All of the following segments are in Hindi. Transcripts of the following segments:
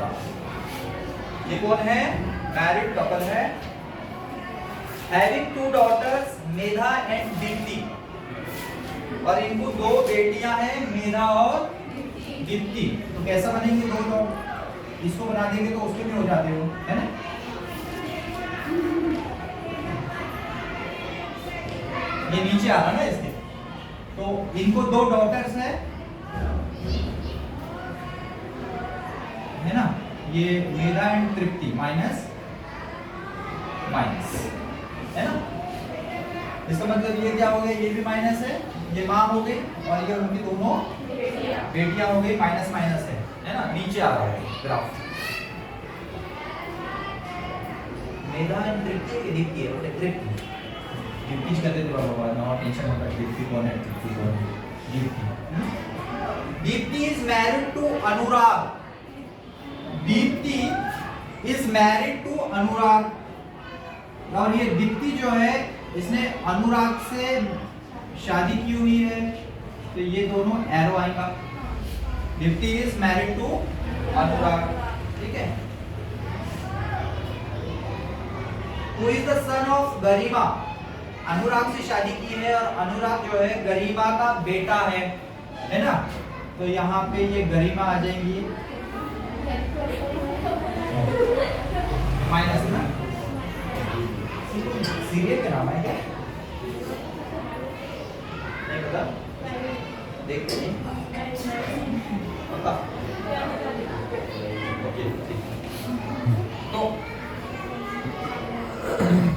मेधा। ये कौन है? मैरिड कपल है। Having 2 daughters Medha and Deepti, और इनको 2 बेटियां हैं, मेधा और दीप्ति। तो कैसा बनेंगे 2 लोग? इसको बना देंगे तो उसके में हो जाते हो, है ना? ये नीचे आ रहा ना इसके। तो इनको 2 daughters है ना? ये मेधा एंड तृप्ति माइनस माइनस, है ना? इसका मतलब ये क्या हो गया? ये भी माइनस है, ये माँ हो गई, और ये उनकी दोनों बेटियां हो गई, माइनस माइनस है ना? नीचे आ रहा है ग्राफ। मेधा एंड तृप्ति की दीप्ति है, बोले तृप्ति दीप्ति कहते थे बाबा, ना टेंशन होता है। दीप्ति कौन है? तृप्ति कौन है? Deepti. Deepti is married to Anurag. Deepti is married to Anurag, और ये दीप्ति जो है इसने अनुराग से शादी की हुई है, तो ये दोनों एरो आएगा। Deepti is married to Anurag, ठीक है। Who is the son of Garima? Anurag से शादी की है, और अनुराग जो है गरिमा का बेटा है ना? तो यहाँ पे ये गरिमा आ जाएंगी माइनस ना। सीरियल का नाम है क्या? नहीं पता, देखते हैं। पता? तो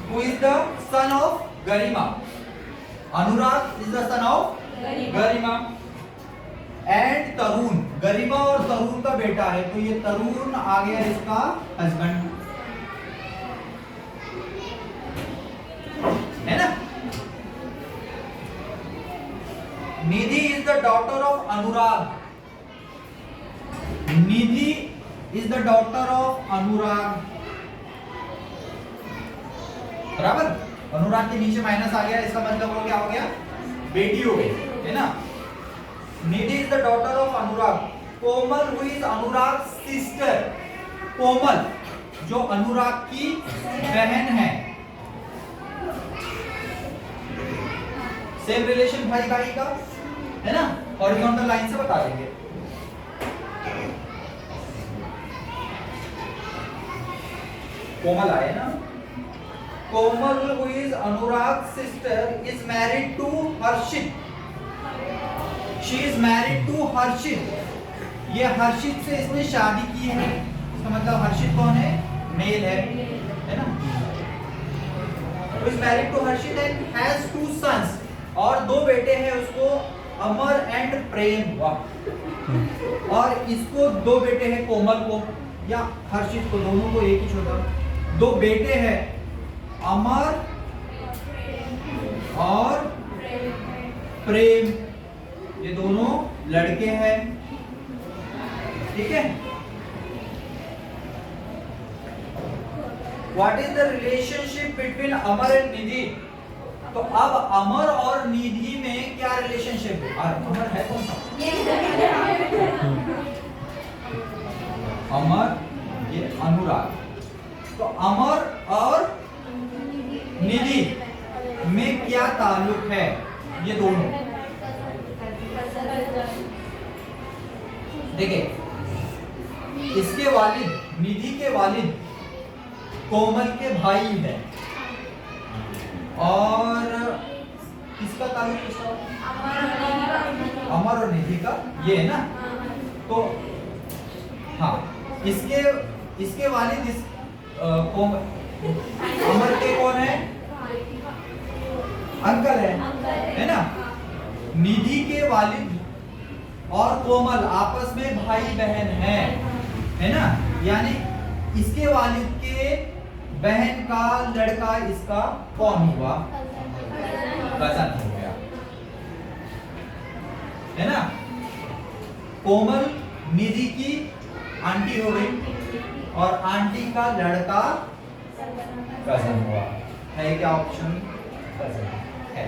who is the son of Garima? Anurag is the son of Garima and Tarun. Garima और तरुण का बेटा है, तो ये तरुण आ गया इसका हस्बैंड, है ना? Nidhi is the daughter of Anurag. Nidhi is the daughter of Anurag, बराबर। अनुराग के नीचे माइनस आ गया, इसका मतलब हो क्या हो गया? बेटी हो गई, है ना? Nidhi is the daughter of Anurag. Komal who is Anurag sister. Komal जो अनुराग की बहन है। सेम रिलेशन भाई भाई का, है ना? हॉरिजॉन्टल लाइन से बता देंगे। कोमल आए ना? Komal who is Anurag sister is married to Harshit. She is married to Harshit. ये हर्षित से इसने शादी की है, इसका मतलब हर्षित कौन है? मेल है ना? तो is married to Harshit and has 2 sons, और 2 बेटे हैं उसको, अमर एंड प्रेम। वाह। और इसको 2 बेटे हैं, कोमल को या हर्षित को, दोनों को एक ही छोटा। 2 बेटे हैं, अमर और प्रेम, ये दोनों लड़के हैं, ठीक है। What is the relationship between Amar and Nidhi? तो अब अमर और निधि में क्या रिलेशनशिप है? अमर है कौन सा? अमर, ये अनुराग। तो अमर और निधि में क्या ताल्लुक है? ये दोनों देखिए, इसके वालिद, निधि के वालिद कोमल के भाई हैं, और किसका ताल्लुक किसका? अमर और निधि का, ये है ना? तो हाँ, इसके वालिद इस अमर के कौन है? अंकल है ना? निधि के वालिद और कोमल आपस में भाई बहन है ना? यानी इसके वालिद के बहन का लड़का इसका कौन हुआ? कजन हो गया, है ना? कोमल निधि की आंटी हो गई, और आंटी का लड़का कजन हुआ। है क्या ऑप्शन? कजन है।